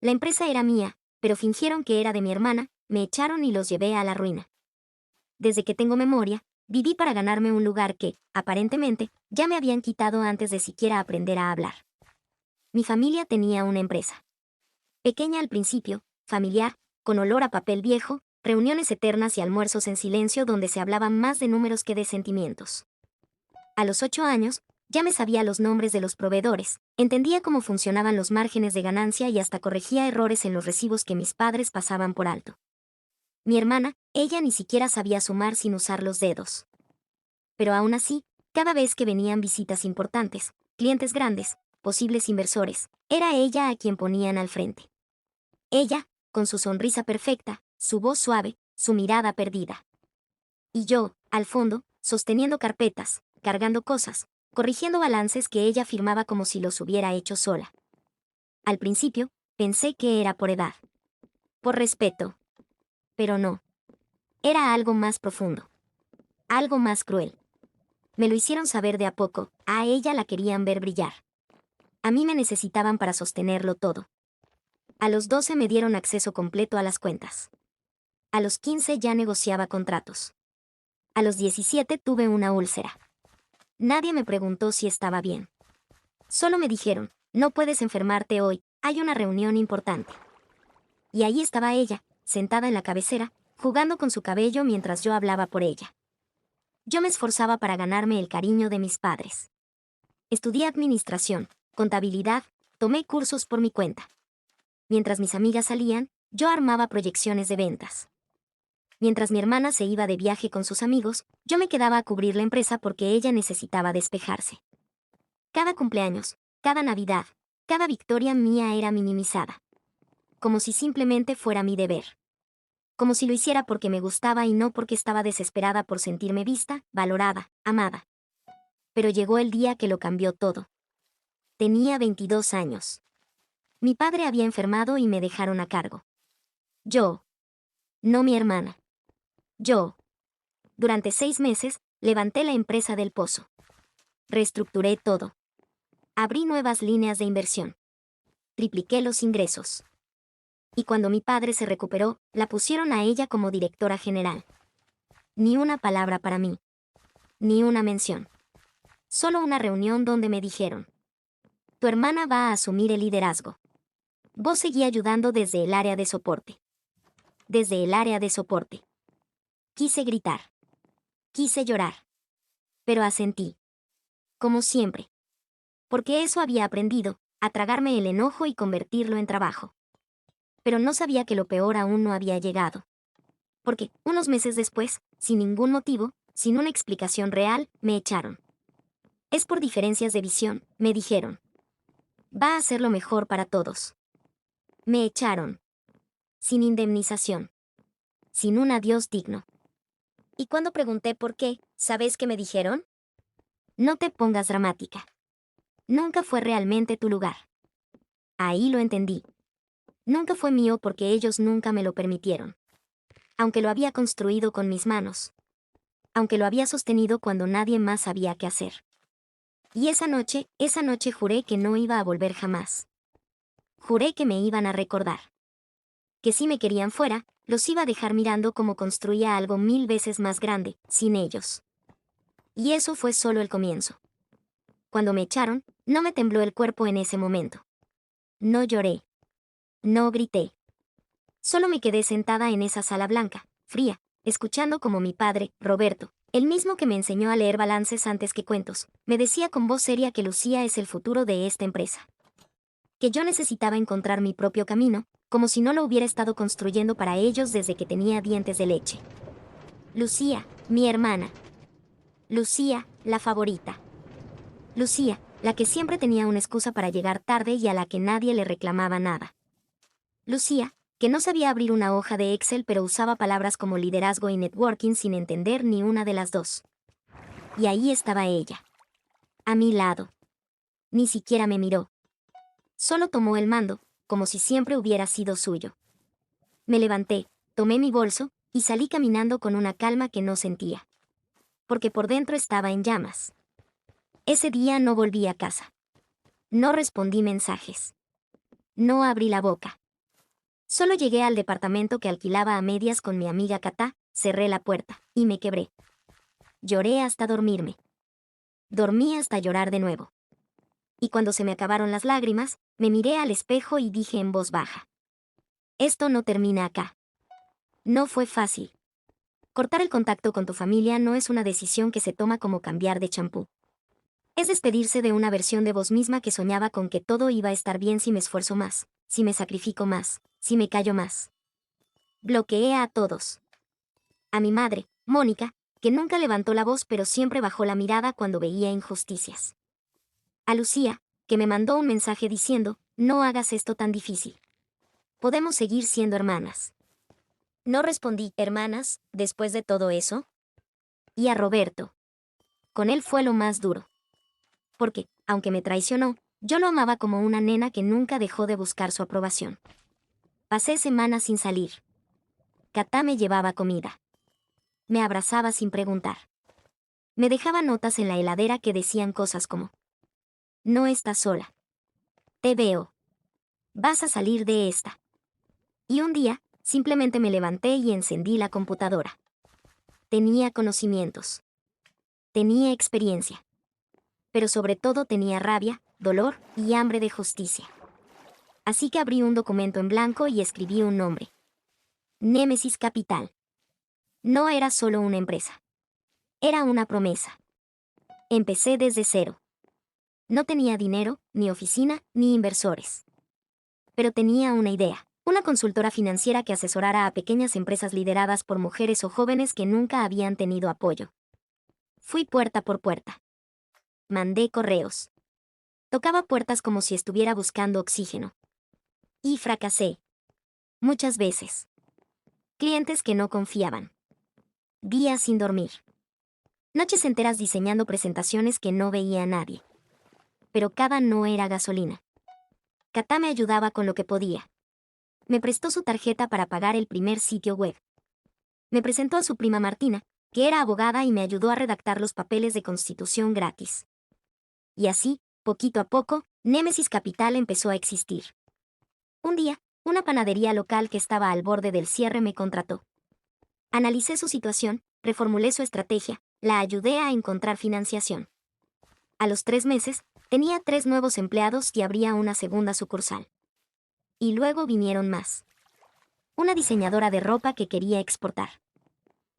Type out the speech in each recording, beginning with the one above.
La empresa era mía, pero fingieron que era de mi hermana, me echaron y los llevé a la ruina. Desde que tengo memoria, viví para ganarme un lugar que, aparentemente, ya me habían quitado antes de siquiera aprender a hablar. Mi familia tenía una empresa. Pequeña al principio, familiar, con olor a papel viejo, reuniones eternas y almuerzos en silencio donde se hablaban más de números que de sentimientos. A los 8 años, ya me sabía los nombres de los proveedores, entendía cómo funcionaban los márgenes de ganancia y hasta corregía errores en los recibos que mis padres pasaban por alto. Mi hermana, ella ni siquiera sabía sumar sin usar los dedos. Pero aún así, cada vez que venían visitas importantes, clientes grandes, posibles inversores, era ella a quien ponían al frente. Ella, con su sonrisa perfecta, su voz suave, su mirada perdida. Y yo, al fondo, sosteniendo carpetas, cargando cosas, corrigiendo balances que ella firmaba como si los hubiera hecho sola. Al principio, pensé que era por edad. Por respeto. Pero no. Era algo más profundo. Algo más cruel. Me lo hicieron saber de a poco, a ella la querían ver brillar. A mí me necesitaban para sostenerlo todo. A los 12 me dieron acceso completo a las cuentas. A los 15 ya negociaba contratos. A los 17 tuve una úlcera. Nadie me preguntó si estaba bien. Solo me dijeron, no puedes enfermarte hoy, hay una reunión importante. Y ahí estaba ella, sentada en la cabecera, jugando con su cabello mientras yo hablaba por ella. Yo me esforzaba para ganarme el cariño de mis padres. Estudié administración, contabilidad, tomé cursos por mi cuenta. Mientras mis amigas salían, yo armaba proyecciones de ventas. Mientras mi hermana se iba de viaje con sus amigos, yo me quedaba a cubrir la empresa porque ella necesitaba despejarse. Cada cumpleaños, cada Navidad, cada victoria mía era minimizada. Como si simplemente fuera mi deber. Como si lo hiciera porque me gustaba y no porque estaba desesperada por sentirme vista, valorada, amada. Pero llegó el día que lo cambió todo. Tenía 22 años. Mi padre había enfermado y me dejaron a cargo. Yo. No mi hermana. Yo. Durante 6 meses, levanté la empresa del pozo. Reestructuré todo. Abrí nuevas líneas de inversión. Tripliqué los ingresos. Y cuando mi padre se recuperó, la pusieron a ella como directora general. Ni una palabra para mí. Ni una mención. Solo una reunión donde me dijeron: tu hermana va a asumir el liderazgo. Vos seguí ayudando desde el área de soporte. Desde el área de soporte. Quise gritar. Quise llorar. Pero asentí. Como siempre. Porque eso había aprendido, a tragarme el enojo y convertirlo en trabajo. Pero no sabía que lo peor aún no había llegado. Porque, unos meses después, sin ningún motivo, sin una explicación real, me echaron. Es por diferencias de visión, me dijeron. Va a ser lo mejor para todos. Me echaron. Sin indemnización. Sin un adiós digno. Y cuando pregunté por qué, ¿sabes qué me dijeron? No te pongas dramática. Nunca fue realmente tu lugar. Ahí lo entendí. Nunca fue mío porque ellos nunca me lo permitieron. Aunque lo había construido con mis manos. Aunque lo había sostenido cuando nadie más sabía qué hacer. Y esa noche juré que no iba a volver jamás. Juré que me iban a recordar. Que si me querían fuera, los iba a dejar mirando cómo construía algo 1000 veces más grande, sin ellos. Y eso fue solo el comienzo. Cuando me echaron, no me tembló el cuerpo en ese momento. No lloré. No grité. Solo me quedé sentada en esa sala blanca, fría, escuchando como mi padre, Roberto, el mismo que me enseñó a leer balances antes que cuentos, me decía con voz seria que Lucía es el futuro de esta empresa. Que yo necesitaba encontrar mi propio camino, como si no lo hubiera estado construyendo para ellos desde que tenía dientes de leche. Lucía, mi hermana. Lucía, la favorita. Lucía, la que siempre tenía una excusa para llegar tarde y a la que nadie le reclamaba nada. Lucía, que no sabía abrir una hoja de Excel pero usaba palabras como liderazgo y networking sin entender ni una de las dos. Y ahí estaba ella. A mi lado. Ni siquiera me miró. Solo tomó el mando, como si siempre hubiera sido suyo. Me levanté, tomé mi bolso, y salí caminando con una calma que no sentía. Porque por dentro estaba en llamas. Ese día no volví a casa. No respondí mensajes. No abrí la boca. Solo llegué al departamento que alquilaba a medias con mi amiga Katá, cerré la puerta, y me quebré. Lloré hasta dormirme. Dormí hasta llorar de nuevo. Y cuando se me acabaron las lágrimas, me miré al espejo y dije en voz baja: esto no termina acá. No fue fácil. Cortar el contacto con tu familia no es una decisión que se toma como cambiar de champú. Es despedirse de una versión de vos misma que soñaba con que todo iba a estar bien si me esfuerzo más, si me sacrifico más, si me callo más. Bloqueé a todos. A mi madre, Mónica, que nunca levantó la voz pero siempre bajó la mirada cuando veía injusticias. A Lucía, que me mandó un mensaje diciendo: no hagas esto tan difícil. Podemos seguir siendo hermanas. No respondí: hermanas, después de todo eso. Y a Roberto. Con él fue lo más duro. Porque, aunque me traicionó, yo lo amaba como una nena que nunca dejó de buscar su aprobación. Pasé semanas sin salir. Katá me llevaba comida. Me abrazaba sin preguntar. Me dejaba notas en la heladera que decían cosas como: no estás sola. Te veo. Vas a salir de esta. Y un día, simplemente me levanté y encendí la computadora. Tenía conocimientos. Tenía experiencia. Pero sobre todo tenía rabia, dolor y hambre de justicia. Así que abrí un documento en blanco y escribí un nombre: Némesis Capital. No era solo una empresa. Era una promesa. Empecé desde cero. No tenía dinero, ni oficina, ni inversores. Pero tenía una idea: una consultora financiera que asesorara a pequeñas empresas lideradas por mujeres o jóvenes que nunca habían tenido apoyo. Fui puerta por puerta. Mandé correos. Tocaba puertas como si estuviera buscando oxígeno. Y fracasé. Muchas veces. Clientes que no confiaban. Días sin dormir. Noches enteras diseñando presentaciones que no veía a nadie. Pero cada no era gasolina. Katá me ayudaba con lo que podía. Me prestó su tarjeta para pagar el primer sitio web. Me presentó a su prima Martina, que era abogada y me ayudó a redactar los papeles de constitución gratis. Y así, poquito a poco, Némesis Capital empezó a existir. Un día, una panadería local que estaba al borde del cierre me contrató. Analicé su situación, reformulé su estrategia, la ayudé a encontrar financiación. A los 3 meses, tenía 3 nuevos empleados y abría una segunda sucursal. Y luego vinieron más. Una diseñadora de ropa que quería exportar.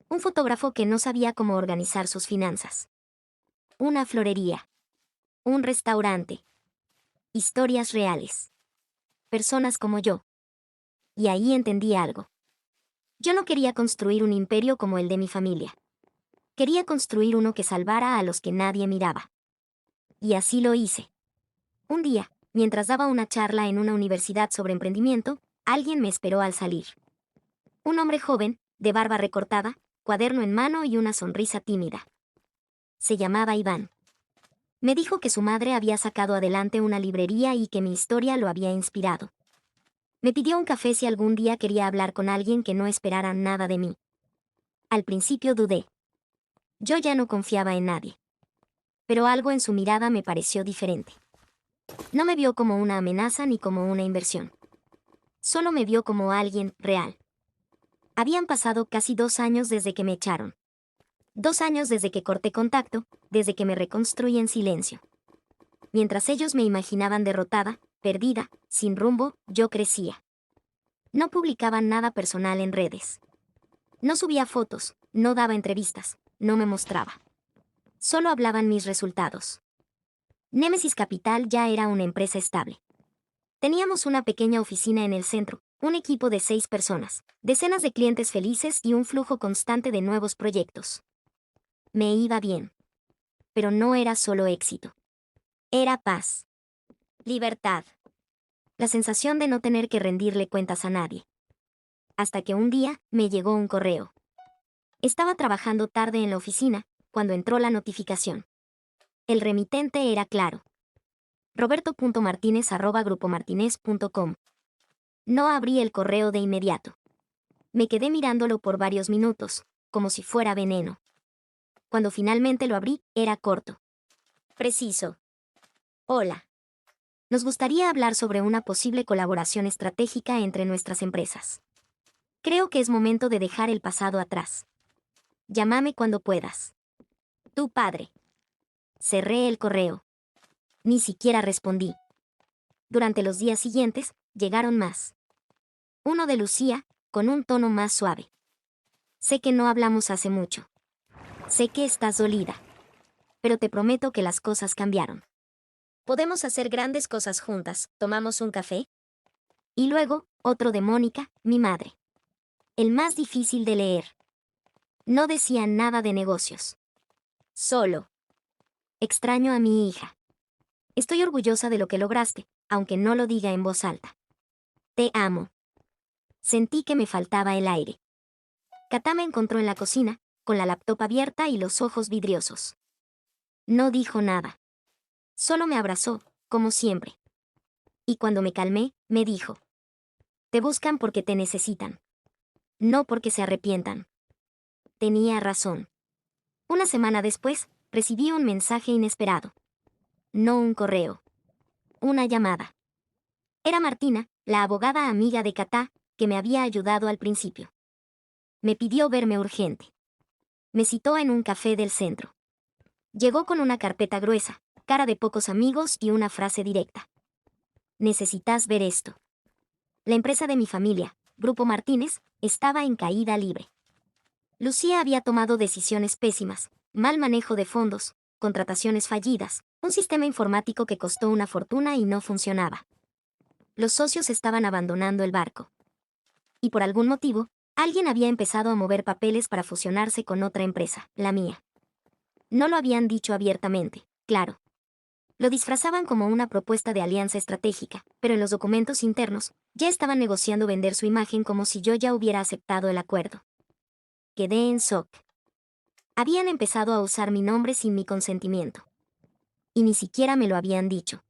Un fotógrafo que no sabía cómo organizar sus finanzas. Una florería. Un restaurante. Historias reales. Personas como yo. Y ahí entendí algo. Yo no quería construir un imperio como el de mi familia. Quería construir uno que salvara a los que nadie miraba. Y así lo hice. Un día, mientras daba una charla en una universidad sobre emprendimiento, alguien me esperó al salir. Un hombre joven, de barba recortada, cuaderno en mano y una sonrisa tímida. Se llamaba Iván. Me dijo que su madre había sacado adelante una librería y que mi historia lo había inspirado. Me pidió un café si algún día quería hablar con alguien que no esperara nada de mí. Al principio dudé. Yo ya no confiaba en nadie. Pero algo en su mirada me pareció diferente. No me vio como una amenaza ni como una inversión. Solo me vio como alguien real. Habían pasado casi 2 años desde que me echaron. 2 años desde que corté contacto, desde que me reconstruí en silencio. Mientras ellos me imaginaban derrotada, perdida, sin rumbo, yo crecía. No publicaba nada personal en redes. No subía fotos, no daba entrevistas, no me mostraba. Solo hablaban mis resultados. Némesis Capital ya era una empresa estable. Teníamos una pequeña oficina en el centro, un equipo de 6 personas, decenas de clientes felices y un flujo constante de nuevos proyectos. Me iba bien. Pero no era solo éxito. Era paz. Libertad. La sensación de no tener que rendirle cuentas a nadie. Hasta que un día me llegó un correo. Estaba trabajando tarde en la oficina, cuando entró la notificación. El remitente era claro. roberto.martinez@grupomartinez.com. No abrí el correo de inmediato. Me quedé mirándolo por varios minutos, como si fuera veneno. Cuando finalmente lo abrí, era corto. Preciso. Hola. Nos gustaría hablar sobre una posible colaboración estratégica entre nuestras empresas. Creo que es momento de dejar el pasado atrás. Llámame cuando puedas. Tu padre. Cerré el correo. Ni siquiera respondí. Durante los días siguientes, llegaron más. Uno de Lucía, con un tono más suave. Sé que no hablamos hace mucho. Sé que estás dolida. Pero te prometo que las cosas cambiaron. Podemos hacer grandes cosas juntas. ¿Tomamos un café? Y luego, otro de Mónica, mi madre. El más difícil de leer. No decía nada de negocios. Solo. Extraño a mi hija. Estoy orgullosa de lo que lograste, aunque no lo diga en voz alta. Te amo. Sentí que me faltaba el aire. Katá me encontró en la cocina, con la laptop abierta y los ojos vidriosos. No dijo nada. Solo me abrazó, como siempre. Y cuando me calmé, me dijo: te buscan porque te necesitan. No porque se arrepientan. Tenía razón. Una semana después, recibí un mensaje inesperado. No un correo. Una llamada. Era Martina, la abogada amiga de Katá, que me había ayudado al principio. Me pidió verme urgente. Me citó en un café del centro. Llegó con una carpeta gruesa, cara de pocos amigos y una frase directa. Necesitas ver esto. La empresa de mi familia, Grupo Martínez, estaba en caída libre. Lucía había tomado decisiones pésimas, mal manejo de fondos, contrataciones fallidas, un sistema informático que costó una fortuna y no funcionaba. Los socios estaban abandonando el barco. Y por algún motivo, alguien había empezado a mover papeles para fusionarse con otra empresa, la mía. No lo habían dicho abiertamente, claro. Lo disfrazaban como una propuesta de alianza estratégica, pero en los documentos internos, ya estaban negociando vender su imagen como si yo ya hubiera aceptado el acuerdo. Quedé en shock. Habían empezado a usar mi nombre sin mi consentimiento. Y ni siquiera me lo habían dicho.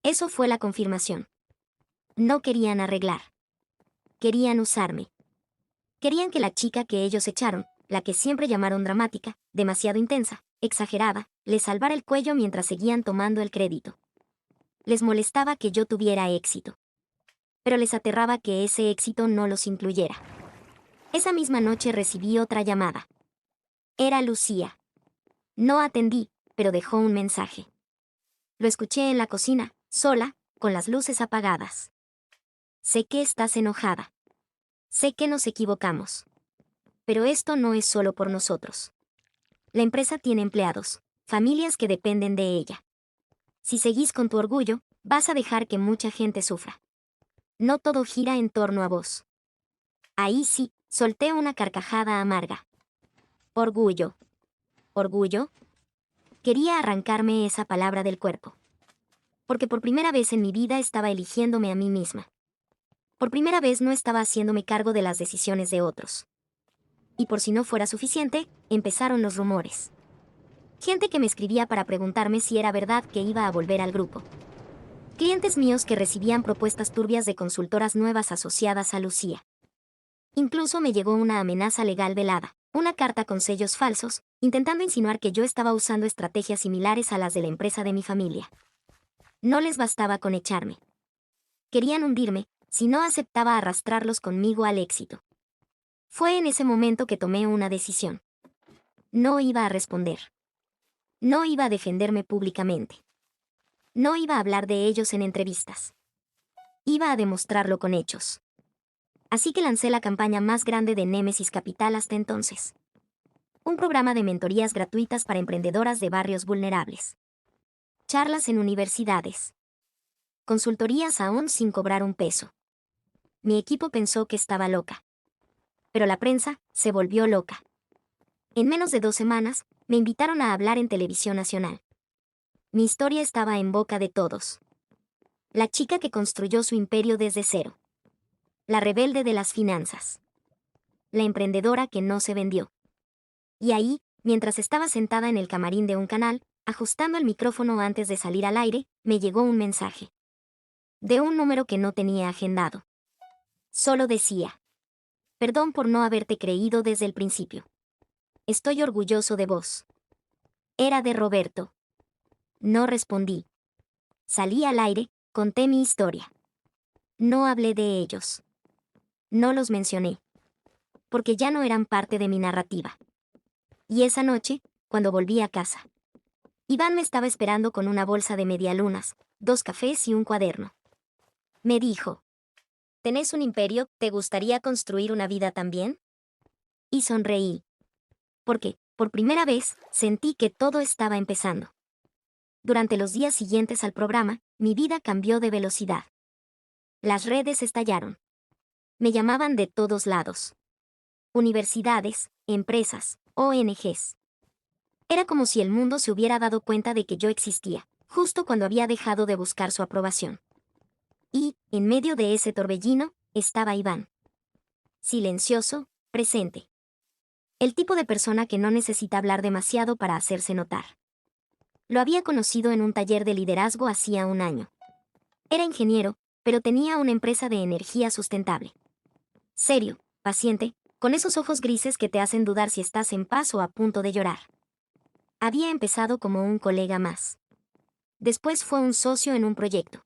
Eso fue la confirmación. No querían arreglar. Querían usarme. Querían que la chica que ellos echaron, la que siempre llamaron dramática, demasiado intensa, exagerada, les salvara el cuello mientras seguían tomando el crédito. Les molestaba que yo tuviera éxito. Pero les aterraba que ese éxito no los incluyera. Esa misma noche recibí otra llamada. Era Lucía. No atendí, pero dejó un mensaje. Lo escuché en la cocina, sola, con las luces apagadas. Sé que estás enojada. Sé que nos equivocamos. Pero esto no es solo por nosotros. La empresa tiene empleados, familias que dependen de ella. Si seguís con tu orgullo, vas a dejar que mucha gente sufra. No todo gira en torno a vos. Ahí sí, solté una carcajada amarga. Orgullo. ¿Orgullo? Quería arrancarme esa palabra del cuerpo. Porque por primera vez en mi vida estaba eligiéndome a mí misma. Por primera vez no estaba haciéndome cargo de las decisiones de otros. Y por si no fuera suficiente, empezaron los rumores. Gente que me escribía para preguntarme si era verdad que iba a volver al grupo. Clientes míos que recibían propuestas turbias de consultoras nuevas asociadas a Lucía. Incluso me llegó una amenaza legal velada, una carta con sellos falsos, intentando insinuar que yo estaba usando estrategias similares a las de la empresa de mi familia. No les bastaba con echarme. Querían hundirme, si no aceptaba arrastrarlos conmigo al éxito. Fue en ese momento que tomé una decisión. No iba a responder. No iba a defenderme públicamente. No iba a hablar de ellos en entrevistas. Iba a demostrarlo con hechos. Así que lancé la campaña más grande de Némesis Capital hasta entonces. Un programa de mentorías gratuitas para emprendedoras de barrios vulnerables. Charlas en universidades. Consultorías aún sin cobrar un peso. Mi equipo pensó que estaba loca. Pero la prensa se volvió loca. En menos de 2 semanas, me invitaron a hablar en televisión nacional. Mi historia estaba en boca de todos. La chica que construyó su imperio desde cero. La rebelde de las finanzas. La emprendedora que no se vendió. Y ahí, mientras estaba sentada en el camarín de un canal, ajustando el micrófono antes de salir al aire, me llegó un mensaje. De un número que no tenía agendado. Solo decía: perdón por no haberte creído desde el principio. Estoy orgulloso de vos. Era de Roberto. No respondí. Salí al aire, Conté mi historia. No hablé de ellos. No los mencioné. Porque ya no eran parte de mi narrativa. Y esa noche, cuando volví a casa, Iván me estaba esperando con una bolsa de medialunas, 2 cafés y un cuaderno. Me dijo: ¿tenés un imperio? ¿Te gustaría construir una vida también? Y sonreí. Porque, por primera vez, sentí que todo estaba empezando. Durante los días siguientes al programa, mi vida cambió de velocidad. Las redes estallaron. Me llamaban de todos lados. Universidades, empresas, ONGs. Era como si el mundo se hubiera dado cuenta de que yo existía, justo cuando había dejado de buscar su aprobación. Y, en medio de ese torbellino, estaba Iván. Silencioso, presente. El tipo de persona que no necesita hablar demasiado para hacerse notar. Lo había conocido en un taller de liderazgo hacía un año. Era ingeniero, pero tenía una empresa de energía sustentable. Serio, paciente, con esos ojos grises que te hacen dudar si estás en paz o a punto de llorar. Había empezado como un colega más. Después fue un socio en un proyecto.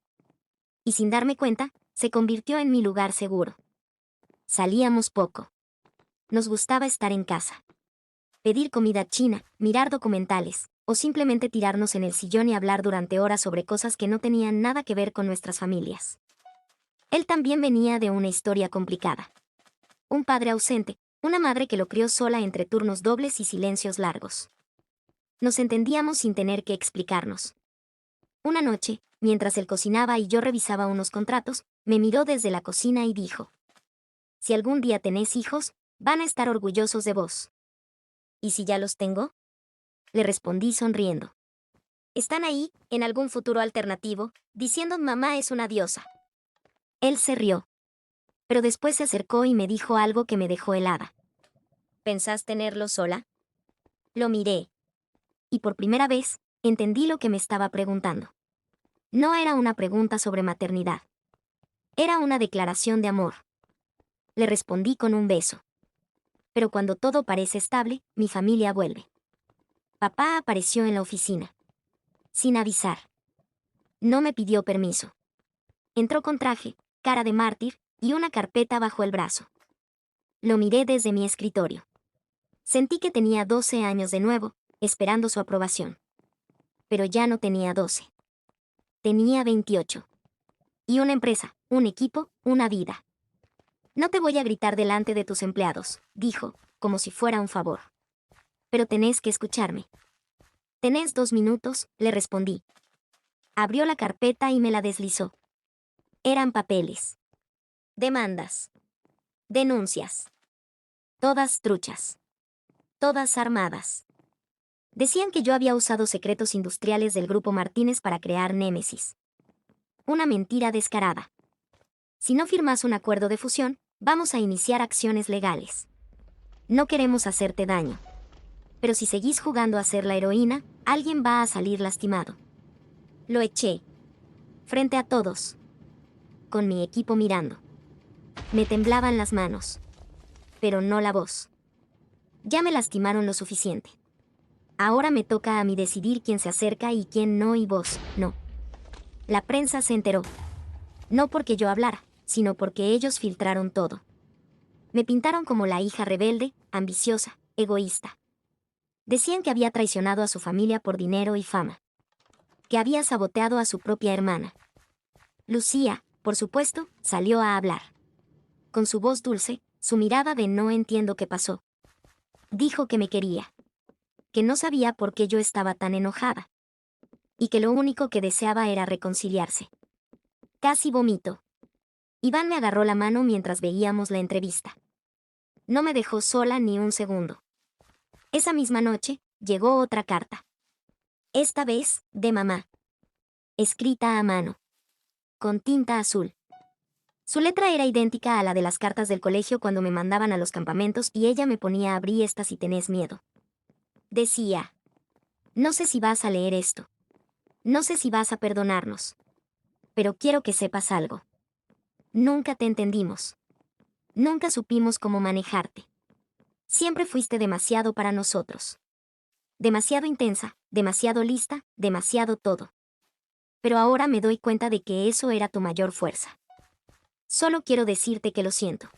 Y sin darme cuenta, se convirtió en mi lugar seguro. Salíamos poco. Nos gustaba estar en casa. Pedir comida china, mirar documentales, o simplemente tirarnos en el sillón y hablar durante horas sobre cosas que no tenían nada que ver con nuestras familias. Él también venía de una historia complicada. Un padre ausente, una madre que lo crió sola entre turnos dobles y silencios largos. Nos entendíamos sin tener que explicarnos. Una noche, mientras él cocinaba y yo revisaba unos contratos, me miró desde la cocina y dijo: si algún día tenés hijos, van a estar orgullosos de vos. ¿Y si ya los tengo? Le respondí sonriendo. Están ahí, en algún futuro alternativo, diciendo mamá es una diosa. Él se rió. Pero después se acercó y me dijo algo que me dejó helada. ¿Pensás tenerlo sola? Lo miré. Y por primera vez, entendí lo que me estaba preguntando. No era una pregunta sobre maternidad. Era una declaración de amor. Le respondí con un beso. Pero cuando todo parece estable, mi familia vuelve. Papá apareció en la oficina. Sin avisar. No me pidió permiso. Entró con traje, cara de mártir, y una carpeta bajo el brazo. Lo miré desde mi escritorio. Sentí que tenía 12 años de nuevo, esperando su aprobación. Pero ya no tenía 12. Tenía 28. Y una empresa, un equipo, una vida. No te voy a gritar delante de tus empleados, dijo, como si fuera un favor. Pero tenés que escucharme. Tenés 2 minutos, le respondí. Abrió la carpeta y me la deslizó. Eran papeles. Demandas. Denuncias. Todas truchas. Todas armadas. Decían que yo había usado secretos industriales del Grupo Martínez para crear Némesis. Una mentira descarada. Si no firmas un acuerdo de fusión, vamos a iniciar acciones legales. No queremos hacerte daño. Pero si seguís jugando a ser la heroína, alguien va a salir lastimado. Lo eché. Frente a todos. Con mi equipo mirando. Me temblaban las manos. Pero no la voz. Ya me lastimaron lo suficiente. Ahora me toca a mí decidir quién se acerca y quién no, y vos, no. La prensa se enteró. No porque yo hablara, sino porque ellos filtraron todo. Me pintaron como la hija rebelde, ambiciosa, egoísta. Decían que había traicionado a su familia por dinero y fama. Que había saboteado a su propia hermana. Lucía, por supuesto, salió a hablar. Con su voz dulce, su mirada de no entiendo qué pasó. Dijo que me quería. Que no sabía por qué yo estaba tan enojada. Y que lo único que deseaba era reconciliarse. Casi vomito. Iván me agarró la mano mientras veíamos la entrevista. No me dejó sola ni un segundo. Esa misma noche, llegó otra carta. Esta vez, de mamá. Escrita a mano. Con tinta azul. Su letra era idéntica a la de las cartas del colegio cuando me mandaban a los campamentos y ella me ponía abrí esta si tenés miedo. Decía: no sé si vas a leer esto. No sé si vas a perdonarnos. Pero quiero que sepas algo. Nunca te entendimos. Nunca supimos cómo manejarte. Siempre fuiste demasiado para nosotros. Demasiado intensa, demasiado lista, demasiado todo. Pero ahora me doy cuenta de que eso era tu mayor fuerza. Solo quiero decirte que lo siento.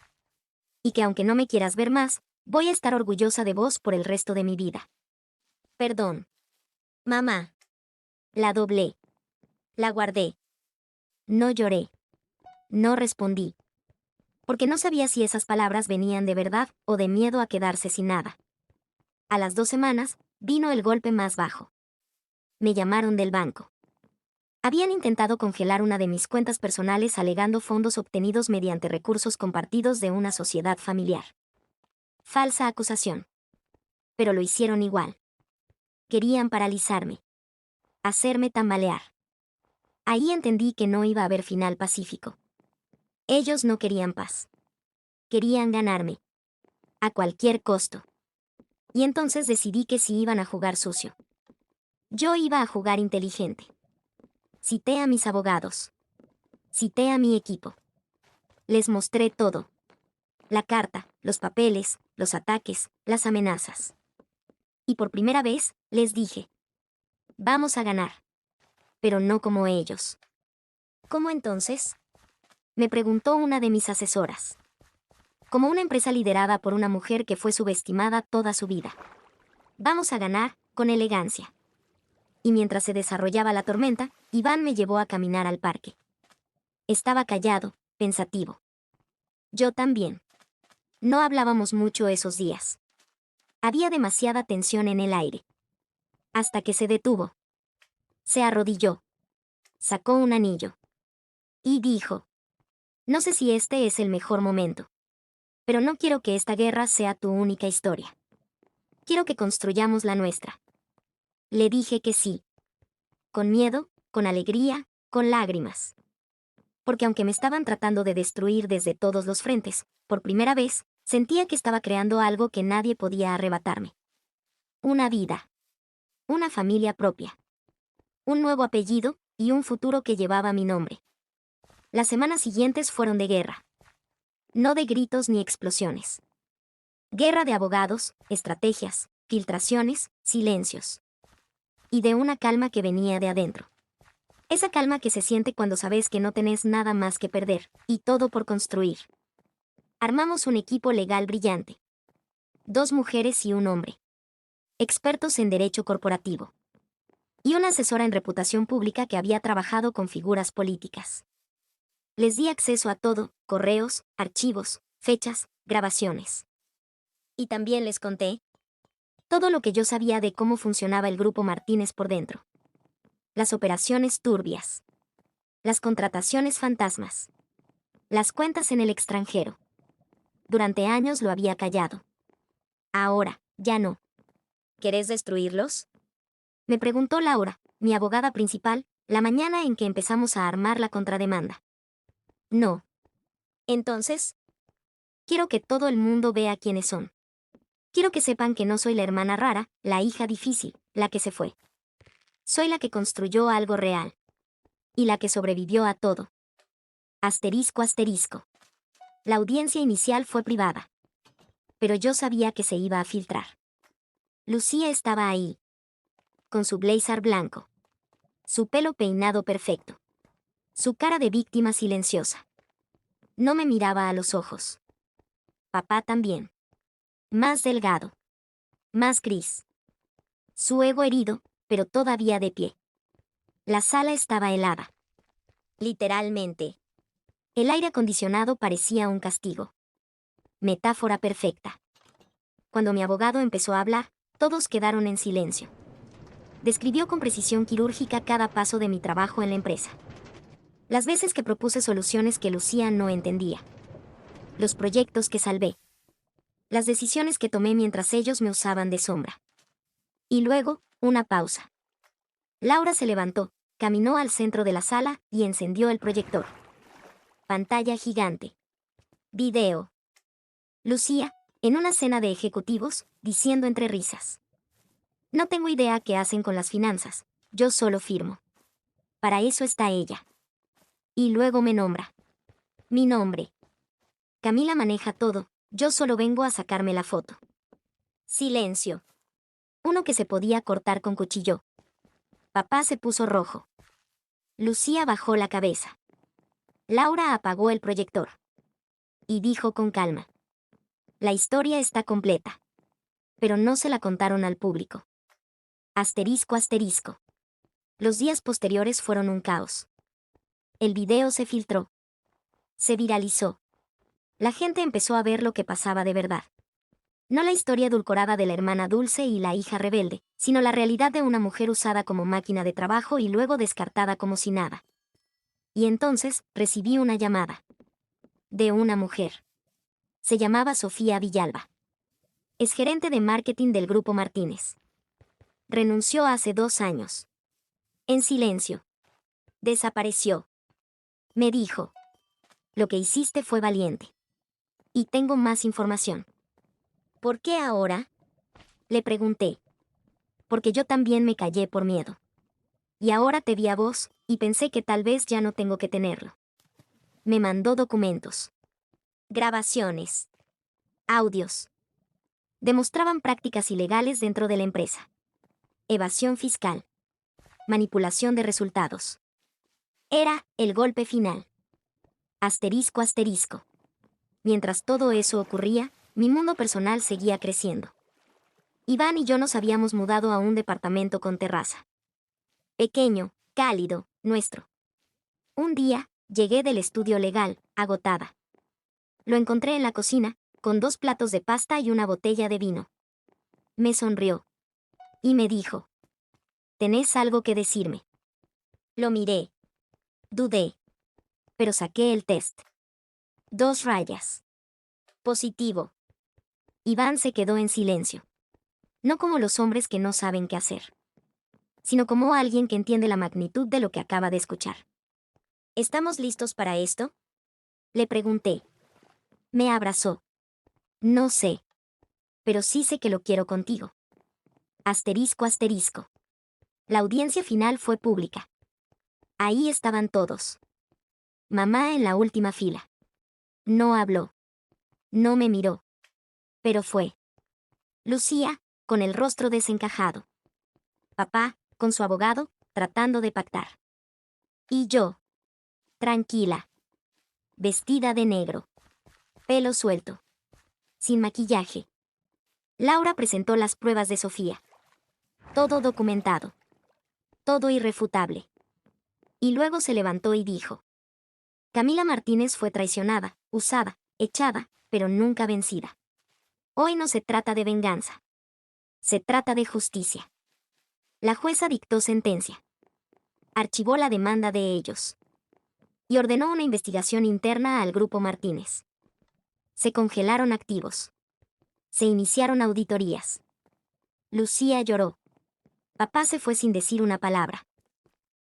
Y que aunque no me quieras ver más, voy a estar orgullosa de vos por el resto de mi vida. Perdón. Mamá. La doblé. La guardé. No lloré. No respondí. Porque no sabía si esas palabras venían de verdad o de miedo a quedarse sin nada. A las 2 semanas, vino el golpe más bajo. Me llamaron del banco. Habían intentado congelar una de mis cuentas personales alegando fondos obtenidos mediante recursos compartidos de una sociedad familiar. Falsa acusación. Pero lo hicieron igual. Querían paralizarme. Hacerme tambalear. Ahí entendí que no iba a haber final pacífico. Ellos no querían paz. Querían ganarme. A cualquier costo. Y entonces decidí que sí iban a jugar sucio. Yo iba a jugar inteligente. Cité a mis abogados. Cité a mi equipo. Les mostré todo. La carta, los papeles, los ataques, las amenazas. Y por primera vez, les dije. Vamos a ganar. Pero no como ellos. ¿Cómo entonces? Me preguntó una de mis asesoras. Como una empresa liderada por una mujer que fue subestimada toda su vida. Vamos a ganar, con elegancia. Y mientras se desarrollaba la tormenta, Iván me llevó a caminar al parque. Estaba callado, pensativo. Yo también. No hablábamos mucho esos días. Había demasiada tensión en el aire. Hasta que se detuvo. Se arrodilló. Sacó un anillo. Y dijo: no sé si este es el mejor momento. Pero no quiero que esta guerra sea tu única historia. Quiero que construyamos la nuestra. Le dije que sí. Con miedo, con alegría, con lágrimas. Porque aunque me estaban tratando de destruir desde todos los frentes, por primera vez, sentía que estaba creando algo que nadie podía arrebatarme. Una vida. Una familia propia. Un nuevo apellido, y un futuro que llevaba mi nombre. Las semanas siguientes fueron de guerra. No de gritos ni explosiones. Guerra de abogados, estrategias, filtraciones, silencios. Y de una calma que venía de adentro. Esa calma que se siente cuando sabes que no tenés nada más que perder, y todo por construir. Armamos un equipo legal brillante. 2 mujeres y un hombre. Expertos en derecho corporativo. Y una asesora en reputación pública que había trabajado con figuras políticas. Les di acceso a todo, correos, archivos, fechas, grabaciones. Y también les conté todo lo que yo sabía de cómo funcionaba el grupo Martínez por dentro. Las operaciones turbias. Las contrataciones fantasmas. Las cuentas en el extranjero. Durante años lo había callado. Ahora, ya no. ¿Querés destruirlos? Me preguntó Laura, mi abogada principal, la mañana en que empezamos a armar la contrademanda. No. Entonces, quiero que todo el mundo vea quiénes son. Quiero que sepan que no soy la hermana rara, la hija difícil, la que se fue. Soy la que construyó algo real. Y la que sobrevivió a todo. Asterisco asterisco. La audiencia inicial fue privada. Pero yo sabía que se iba a filtrar. Lucía estaba ahí. Con su blazer blanco. Su pelo peinado perfecto. Su cara de víctima silenciosa. No me miraba a los ojos. Papá también. Más delgado. Más gris. Su ego herido, pero todavía de pie. La sala estaba helada. Literalmente. El aire acondicionado parecía un castigo. Metáfora perfecta. Cuando mi abogado empezó a hablar, todos quedaron en silencio. Describió con precisión quirúrgica cada paso de mi trabajo en la empresa. Las veces que propuse soluciones que Lucía no entendía. Los proyectos que salvé. Las decisiones que tomé mientras ellos me usaban de sombra. Y luego, una pausa. Laura se levantó, caminó al centro de la sala y encendió el proyector. Pantalla gigante. Video. Lucía, en una cena de ejecutivos, diciendo entre risas. No tengo idea qué hacen con las finanzas, yo solo firmo. Para eso está ella. Y luego me nombra. Mi nombre. Camila maneja todo, yo solo vengo a sacarme la foto. Silencio. Uno que se podía cortar con cuchillo. Papá se puso rojo. Lucía bajó la cabeza. Laura apagó el proyector. Y dijo con calma. La historia está completa. Pero no se la contaron al público. Asterisco asterisco. Los días posteriores fueron un caos. El video se filtró. Se viralizó. La gente empezó a ver lo que pasaba de verdad. No la historia edulcorada de la hermana dulce y la hija rebelde, sino la realidad de una mujer usada como máquina de trabajo y luego descartada como si nada. Y entonces recibí una llamada. De una mujer. Se llamaba Sofía Villalba. Es gerente de marketing del Grupo Martínez. Renunció hace 2 años. En silencio. Desapareció. Me dijo. Lo que hiciste fue valiente. Y tengo más información. ¿Por qué ahora? Le pregunté. Porque yo también me callé por miedo. Y ahora te vi a vos, y pensé que tal vez ya no tengo que tenerlo. Me mandó documentos. Grabaciones. Audios. Demostraban prácticas ilegales dentro de la empresa. Evasión fiscal. Manipulación de resultados. Era el golpe final. Asterisco asterisco. Mientras todo eso ocurría, mi mundo personal seguía creciendo. Iván y yo nos habíamos mudado a un departamento con terraza. Pequeño, cálido, nuestro. Un día, llegué del estudio legal, agotada. Lo encontré en la cocina, con 2 platos de pasta y una botella de vino. Me sonrió. Y me dijo. ¿Tenés algo que decirme? Lo miré. Dudé. Pero saqué el test. 2 rayas. Positivo. Iván se quedó en silencio. No como los hombres que no saben qué hacer, sino como alguien que entiende la magnitud de lo que acaba de escuchar. ¿Estamos listos para esto? Le pregunté. Me abrazó. No sé. Pero sí sé que lo quiero contigo. Asterisco asterisco. La audiencia final fue pública. Ahí estaban todos. Mamá en la última fila. No habló. No me miró. Pero fue. Lucía, con el rostro desencajado. Papá, con su abogado, tratando de pactar. Y yo. Tranquila. Vestida de negro. Pelo suelto. Sin maquillaje. Laura presentó las pruebas de Sofía. Todo documentado. Todo irrefutable. Y luego se levantó y dijo. Camila Martínez fue traicionada, usada, echada, pero nunca vencida. Hoy no se trata de venganza. Se trata de justicia. La jueza dictó sentencia. Archivó la demanda de ellos. Y ordenó una investigación interna al Grupo Martínez. Se congelaron activos. Se iniciaron auditorías. Lucía lloró. Papá se fue sin decir una palabra.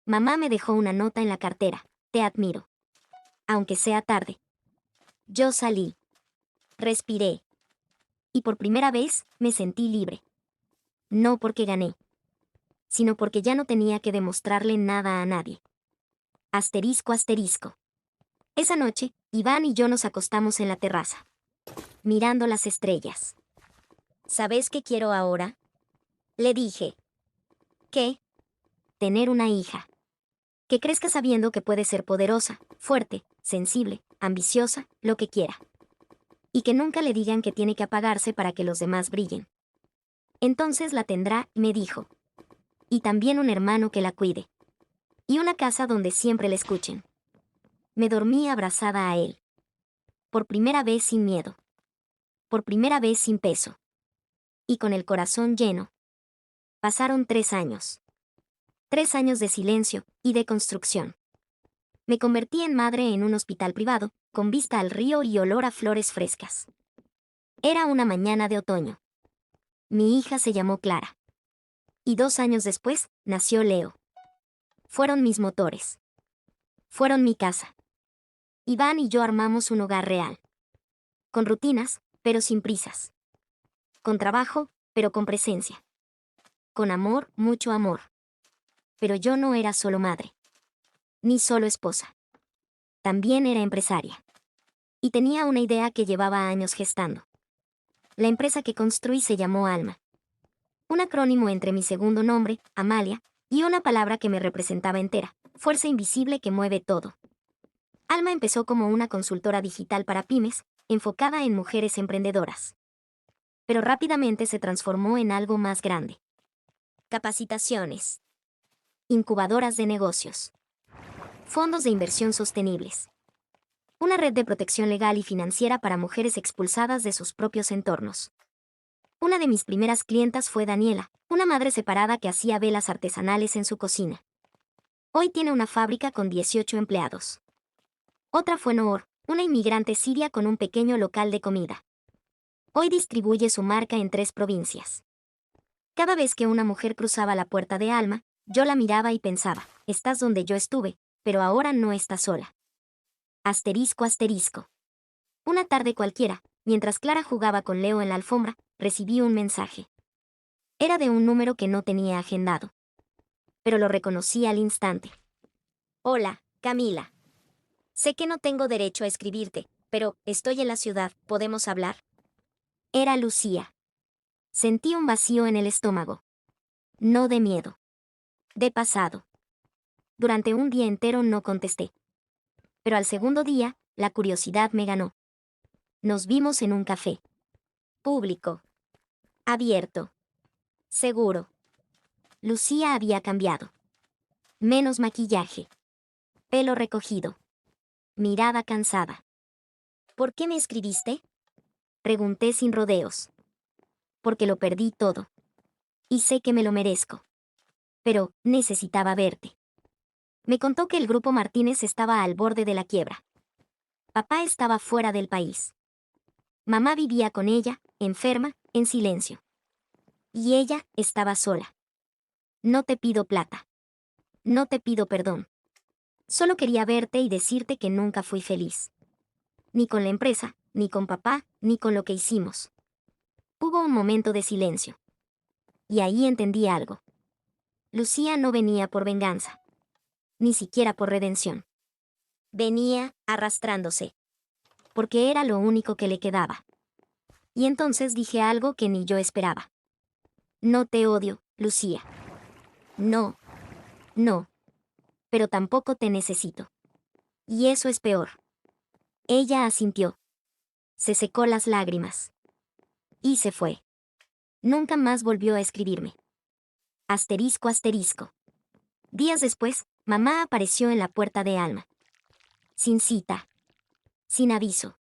Mamá me dejó una nota en la cartera. Te admiro. Aunque sea tarde. Yo salí. Respiré. Y por primera vez me sentí libre. No porque gané, sino porque ya no tenía que demostrarle nada a nadie. Asterisco asterisco. Esa noche, Iván y yo nos acostamos en la terraza, mirando las estrellas. ¿Sabes qué quiero ahora? Le dije. ¿Qué? Tener una hija. Que crezca sabiendo que puede ser poderosa, fuerte, sensible, ambiciosa, lo que quiera. Y que nunca le digan que tiene que apagarse para que los demás brillen. Entonces la tendrá, me dijo. Y también un hermano que la cuide. Y una casa donde siempre la escuchen. Me dormí abrazada a él. Por primera vez sin miedo. Por primera vez sin peso. Y con el corazón lleno. Pasaron 3 años. 3 años de silencio y de construcción. Me convertí en madre en un hospital privado, con vista al río y olor a flores frescas. Era una mañana de otoño. Mi hija se llamó Clara. Y 2 años después, nació Leo. Fueron mis motores. Fueron mi casa. Iván y yo armamos un hogar real. Con rutinas, pero sin prisas. Con trabajo, pero con presencia. Con amor, mucho amor. Pero yo no era solo madre. Ni solo esposa. También era empresaria. Y tenía una idea que llevaba años gestando. La empresa que construí se llamó Alma. Un acrónimo entre mi segundo nombre, Amalia, y una palabra que me representaba entera, fuerza invisible que mueve todo. Alma empezó como una consultora digital para pymes, enfocada en mujeres emprendedoras. Pero rápidamente se transformó en algo más grande. Capacitaciones. Incubadoras de negocios. Fondos de inversión sostenibles. Una red de protección legal y financiera para mujeres expulsadas de sus propios entornos. Una de mis primeras clientas fue Daniela, una madre separada que hacía velas artesanales en su cocina. Hoy tiene una fábrica con 18 empleados. Otra fue Noor, una inmigrante siria con un pequeño local de comida. Hoy distribuye su marca en 3 provincias. Cada vez que una mujer cruzaba la puerta de Alma, yo la miraba y pensaba, estás donde yo estuve, pero ahora no estás sola. Asterisco asterisco. Una tarde cualquiera, mientras Clara jugaba con Leo en la alfombra, recibí un mensaje. Era de un número que no tenía agendado. Pero lo reconocí al instante. Hola, Camila. Sé que no tengo derecho a escribirte, pero estoy en la ciudad, ¿podemos hablar? Era Lucía. Sentí un vacío en el estómago. No de miedo. De pasado. Durante un día entero no contesté. Pero al segundo día, la curiosidad me ganó. Nos vimos en un café. Público. Abierto. Seguro. Lucía había cambiado. Menos maquillaje. Pelo recogido. Mirada cansada. ¿Por qué me escribiste? Pregunté sin rodeos. Porque lo perdí todo. Y sé que me lo merezco. Pero necesitaba verte. Me contó que el grupo Martínez estaba al borde de la quiebra. Papá estaba fuera del país. Mamá vivía con ella, enferma, en silencio. Y ella estaba sola. No te pido plata. No te pido perdón. Solo quería verte y decirte que nunca fui feliz. Ni con la empresa, ni con papá, ni con lo que hicimos. Hubo un momento de silencio. Y ahí entendí algo. Lucía no venía por venganza. Ni siquiera por redención. Venía arrastrándose. Porque era lo único que le quedaba. Y entonces dije algo que ni yo esperaba. No te odio, Lucía. No. No. Pero tampoco te necesito. Y eso es peor. Ella asintió. Se secó las lágrimas. Y se fue. Nunca más volvió a escribirme. Asterisco asterisco. Días después, mamá apareció en la puerta de Alma. Sin cita. Sin aviso.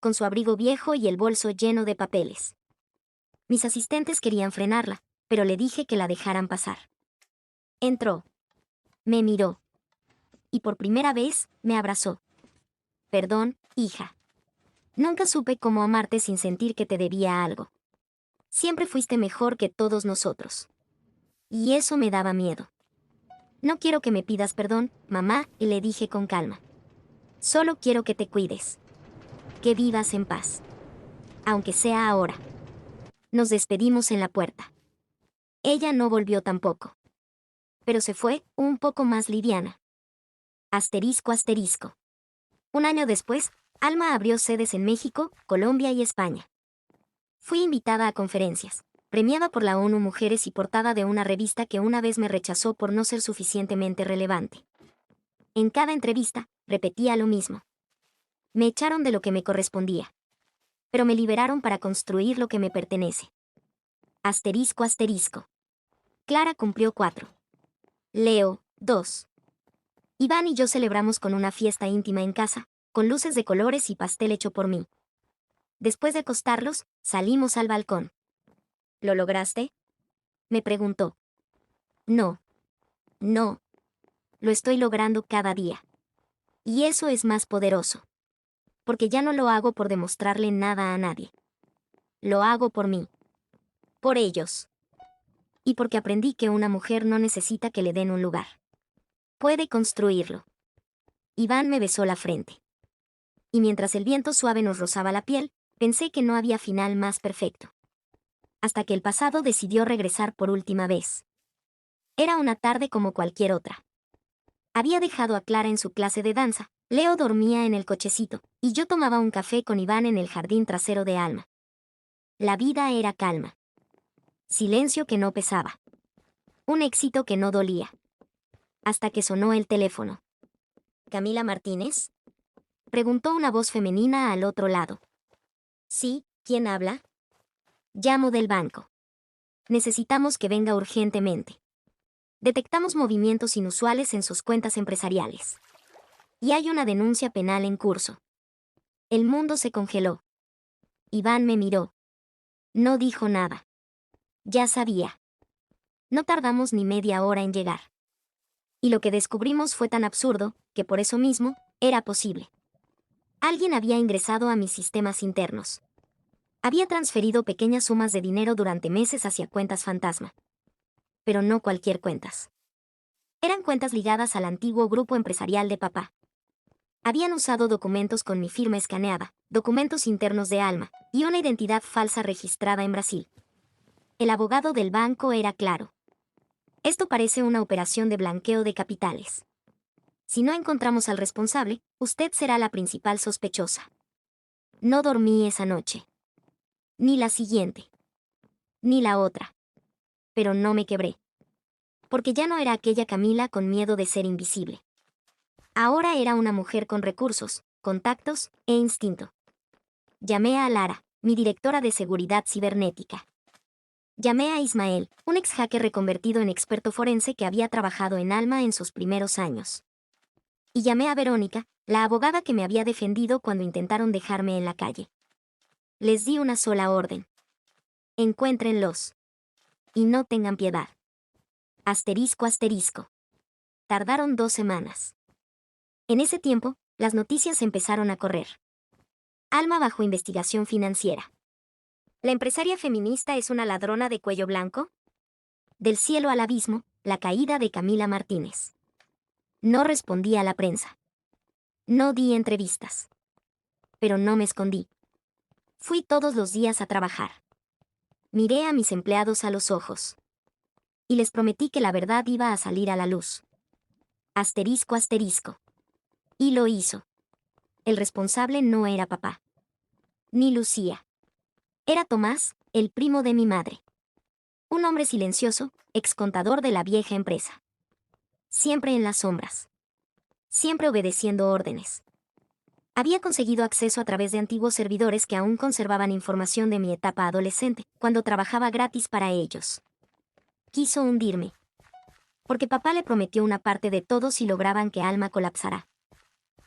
Con su abrigo viejo y el bolso lleno de papeles. Mis asistentes querían frenarla, pero le dije que la dejaran pasar. Entró. Me miró. Y por primera vez, me abrazó. Perdón, hija. Nunca supe cómo amarte sin sentir que te debía algo. Siempre fuiste mejor que todos nosotros. Y eso me daba miedo. No quiero que me pidas perdón, mamá, le dije con calma. Solo quiero que te cuides. Que vivas en paz. Aunque sea ahora. Nos despedimos en la puerta. Ella no volvió tampoco. Pero se fue, un poco más liviana. Asterisco asterisco. Un año después, Alma abrió sedes en México, Colombia y España. Fui invitada a conferencias, premiada por la ONU Mujeres y portada de una revista que una vez me rechazó por no ser suficientemente relevante. En cada entrevista, repetía lo mismo. Me echaron de lo que me correspondía. Pero me liberaron para construir lo que me pertenece. Asterisco asterisco. Clara cumplió 4. Leo, 2. Iván y yo celebramos con una fiesta íntima en casa, con luces de colores y pastel hecho por mí. Después de acostarlos, salimos al balcón. ¿Lo lograste? Me preguntó. No. No. Lo estoy logrando cada día. Y eso es más poderoso. Porque ya no lo hago por demostrarle nada a nadie. Lo hago por mí. Por ellos. Y porque aprendí que una mujer no necesita que le den un lugar. Puede construirlo. Iván me besó la frente. Y mientras el viento suave nos rozaba la piel, pensé que no había final más perfecto. Hasta que el pasado decidió regresar por última vez. Era una tarde como cualquier otra. Había dejado a Clara en su clase de danza, Leo dormía en el cochecito, y yo tomaba un café con Iván en el jardín trasero de Alma. La vida era calma. Silencio que no pesaba. Un éxito que no dolía. hasta que sonó el teléfono. ¿Camila Martínez?, preguntó una voz femenina al otro lado. Sí, ¿quién habla? Llamo del banco. Necesitamos que venga urgentemente. Detectamos movimientos inusuales en sus cuentas empresariales. Y hay una denuncia penal en curso. El mundo se congeló. Iván me miró. No dijo nada. Ya sabía. No tardamos ni media hora en llegar. Y lo que descubrimos fue tan absurdo, que por eso mismo, era posible. Alguien había ingresado a mis sistemas internos. Había transferido pequeñas sumas de dinero durante meses hacia cuentas fantasma. Pero no cualquier cuentas. Eran cuentas ligadas al antiguo grupo empresarial de papá. Habían usado documentos con mi firma escaneada, documentos internos de Alma, y una identidad falsa registrada en Brasil. El abogado del banco era claro. Esto parece una operación de blanqueo de capitales. Si no encontramos al responsable, usted será la principal sospechosa. No dormí esa noche. Ni la siguiente. Ni la otra. Pero no me quebré. Porque ya no era aquella Camila con miedo de ser invisible. Ahora era una mujer con recursos, contactos e instinto. Llamé a Lara, mi directora de seguridad cibernética. Llamé a Ismael, un ex hacker reconvertido en experto forense que había trabajado en Alma en sus primeros años. Y llamé a Verónica, la abogada que me había defendido cuando intentaron dejarme en la calle. Les di una sola orden. Encuéntrenlos. Y no tengan piedad. Asterisco asterisco. Tardaron 2 semanas. En ese tiempo, las noticias empezaron a correr. Alma bajo investigación financiera. ¿La empresaria feminista es una ladrona de cuello blanco? Del cielo al abismo, la caída de Camila Martínez. No respondí a la prensa. No di entrevistas. Pero no me escondí. Fui todos los días a trabajar. Miré a mis empleados a los ojos. Y les prometí que la verdad iba a salir a la luz. Asterisco asterisco. Y lo hizo. El responsable no era papá. Ni Lucía. Era Tomás, el primo de mi madre. Un hombre silencioso, excontador de la vieja empresa. Siempre en las sombras. Siempre obedeciendo órdenes. Había conseguido acceso a través de antiguos servidores que aún conservaban información de mi etapa adolescente, cuando trabajaba gratis para ellos. Quiso hundirme. Porque papá le prometió una parte de todo si lograban que Alma colapsara.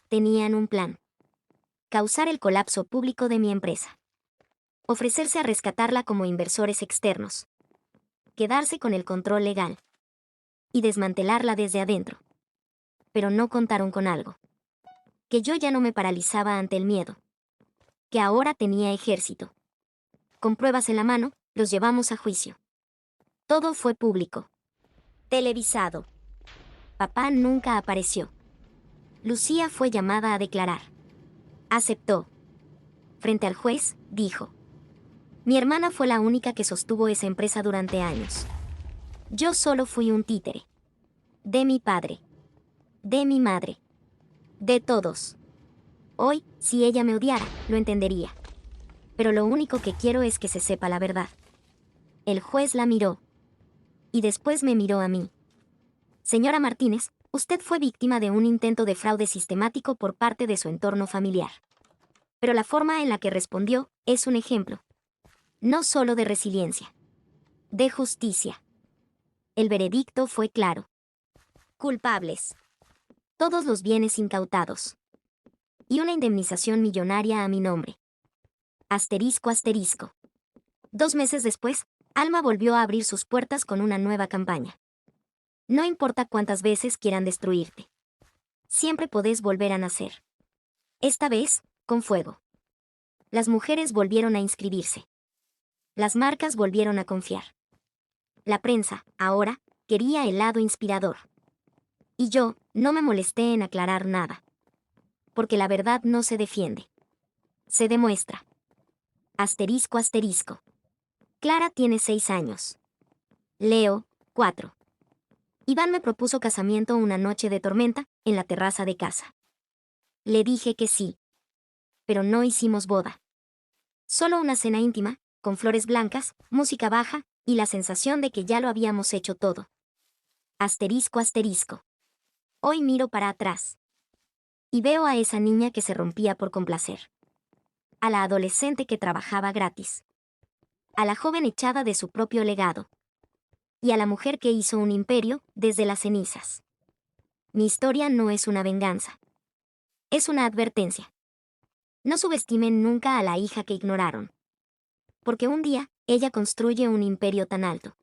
Tenían un plan. Causar el colapso público de mi empresa. Ofrecerse a rescatarla como inversores externos. Quedarse con el control legal. Y desmantelarla desde adentro. Pero no contaron con algo. Que yo ya no me paralizaba ante el miedo. Que ahora tenía ejército. Con pruebas en la mano, los llevamos a juicio. Todo fue público. Televisado. Papá nunca apareció. Lucía fue llamada a declarar. Aceptó. Frente al juez, dijo: mi hermana fue la única que sostuvo esa empresa durante años. Yo solo fui un títere. De mi padre. De mi madre. De todos. Hoy, si ella me odiara, lo entendería. Pero lo único que quiero es que se sepa la verdad. El juez la miró. Y después me miró a mí. Señora Martínez, usted fue víctima de un intento de fraude sistemático por parte de su entorno familiar. Pero la forma en la que respondió es un ejemplo. No solo de resiliencia. De justicia. El veredicto fue claro. Culpables. Todos los bienes incautados. Y una indemnización millonaria a mi nombre. Asterisco asterisco. 2 meses después, Alma volvió a abrir sus puertas con una nueva campaña. No importa cuántas veces quieran destruirte. Siempre podés volver a nacer. Esta vez, con fuego. Las mujeres volvieron a inscribirse. Las marcas volvieron a confiar. La prensa, ahora, quería el lado inspirador. Y yo, no me molesté en aclarar nada. Porque la verdad no se defiende. Se demuestra. Asterisco asterisco. Clara tiene 6 años. Leo, 4. Iván me propuso casamiento una noche de tormenta, en la terraza de casa. Le dije que sí. Pero no hicimos boda. Solo una cena íntima, con flores blancas, música baja, y la sensación de que ya lo habíamos hecho todo. Asterisco asterisco. Hoy miro para atrás y veo a esa niña que se rompía por complacer, a la adolescente que trabajaba gratis, a la joven echada de su propio legado, y a la mujer que hizo un imperio desde las cenizas. Mi historia no es una venganza. Es una advertencia. No subestimen nunca a la hija que ignoraron. Porque un día, ella construye un imperio tan alto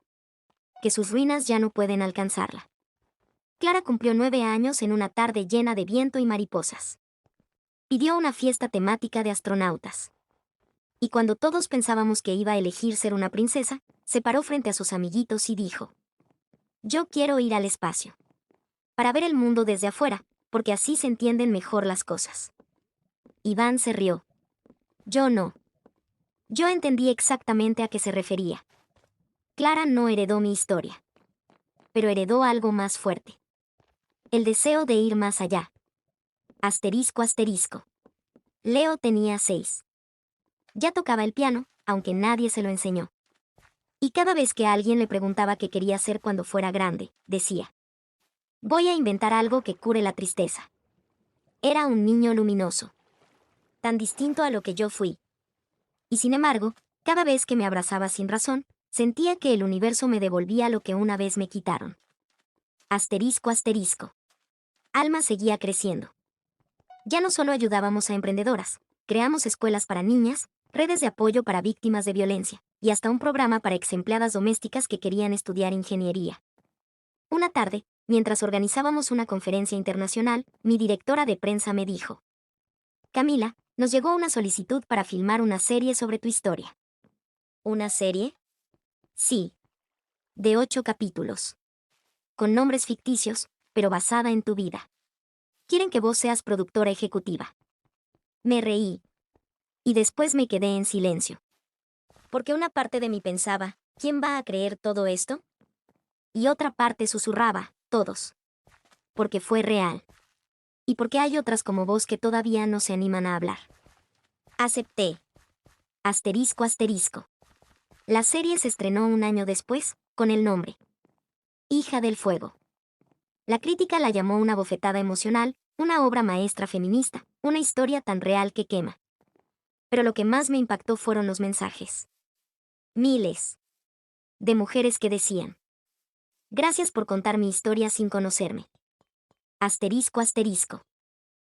que sus ruinas ya no pueden alcanzarla. Clara cumplió 9 años en una tarde llena de viento y mariposas. Pidió una fiesta temática de astronautas. Y cuando todos pensábamos que iba a elegir ser una princesa, se paró frente a sus amiguitos y dijo: yo quiero ir al espacio. Para ver el mundo desde afuera, porque así se entienden mejor las cosas. Iván se rió. Yo no. Yo entendí exactamente a qué se refería. Clara no heredó mi historia. Pero heredó algo más fuerte. El deseo de ir más allá. Asterisco asterisco. Leo tenía 6. Ya tocaba el piano, aunque nadie se lo enseñó. Y cada vez que alguien le preguntaba qué quería hacer cuando fuera grande, decía: voy a inventar algo que cure la tristeza. Era un niño luminoso. Tan distinto a lo que yo fui. Y sin embargo, cada vez que me abrazaba sin razón, sentía que el universo me devolvía lo que una vez me quitaron. Asterisco asterisco. Alma seguía creciendo. Ya no solo ayudábamos a emprendedoras, creamos escuelas para niñas, redes de apoyo para víctimas de violencia, y hasta un programa para exempleadas domésticas que querían estudiar ingeniería. Una tarde, mientras organizábamos una conferencia internacional, mi directora de prensa me dijo: Camila, nos llegó una solicitud para filmar una serie sobre tu historia. ¿Una serie? Sí. De 8 capítulos. Con nombres ficticios, pero basada en tu vida. Quieren que vos seas productora ejecutiva. Me reí. Y después me quedé en silencio. Porque una parte de mí pensaba: ¿quién va a creer todo esto? Y otra parte susurraba: todos. Porque fue real. Y porque hay otras como vos que todavía no se animan a hablar. Acepté. Asterisco asterisco. La serie se estrenó un año después, con el nombre Hija del Fuego. La crítica la llamó una bofetada emocional, una obra maestra feminista, una historia tan real que quema. Pero lo que más me impactó fueron los mensajes. Miles de mujeres que decían: gracias por contar mi historia sin conocerme. Asterisco asterisco.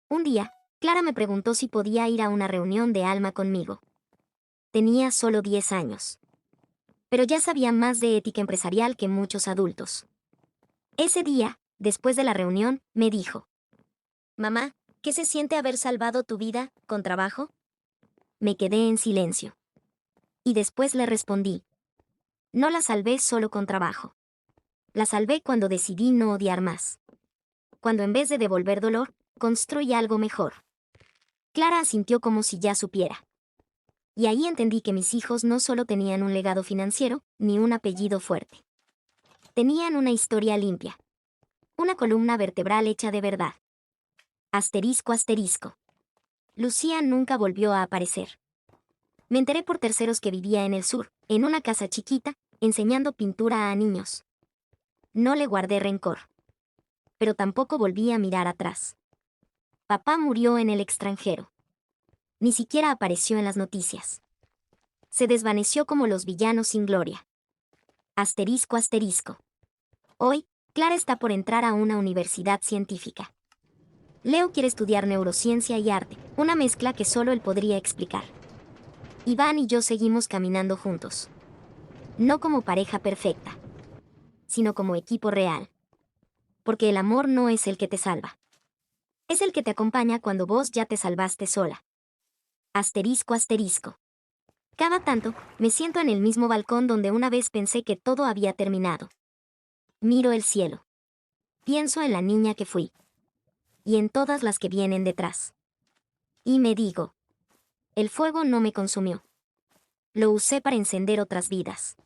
Un día, Clara me preguntó si podía ir a una reunión de Alma conmigo. Tenía solo 10 años. Pero ya sabía más de ética empresarial que muchos adultos. Ese día, después de la reunión, me dijo: mamá, ¿qué se siente haber salvado tu vida, con trabajo? Me quedé en silencio. Y después le respondí: no la salvé solo con trabajo. La salvé cuando decidí no odiar más. Cuando en vez de devolver dolor, construí algo mejor. Clara asintió como si ya supiera. Y ahí entendí que mis hijos no solo tenían un legado financiero, ni un apellido fuerte. Tenían una historia limpia. Una columna vertebral hecha de verdad. Asterisco asterisco. Lucía nunca volvió a aparecer. Me enteré por terceros que vivía en el sur, en una casa chiquita, enseñando pintura a niños. No le guardé rencor. Pero tampoco volví a mirar atrás. Papá murió en el extranjero. Ni siquiera apareció en las noticias. Se desvaneció como los villanos sin gloria. Asterisco asterisco. Hoy, Clara está por entrar a una universidad científica. Leo quiere estudiar neurociencia y arte, una mezcla que solo él podría explicar. Iván y yo seguimos caminando juntos. No como pareja perfecta, sino como equipo real. Porque el amor no es el que te salva. Es el que te acompaña cuando vos ya te salvaste sola. Asterisco asterisco. Cada tanto, me siento en el mismo balcón donde una vez pensé que todo había terminado. Miro el cielo. Pienso en la niña que fui. Y en todas las que vienen detrás. Y me digo: el fuego no me consumió. Lo usé para encender otras vidas.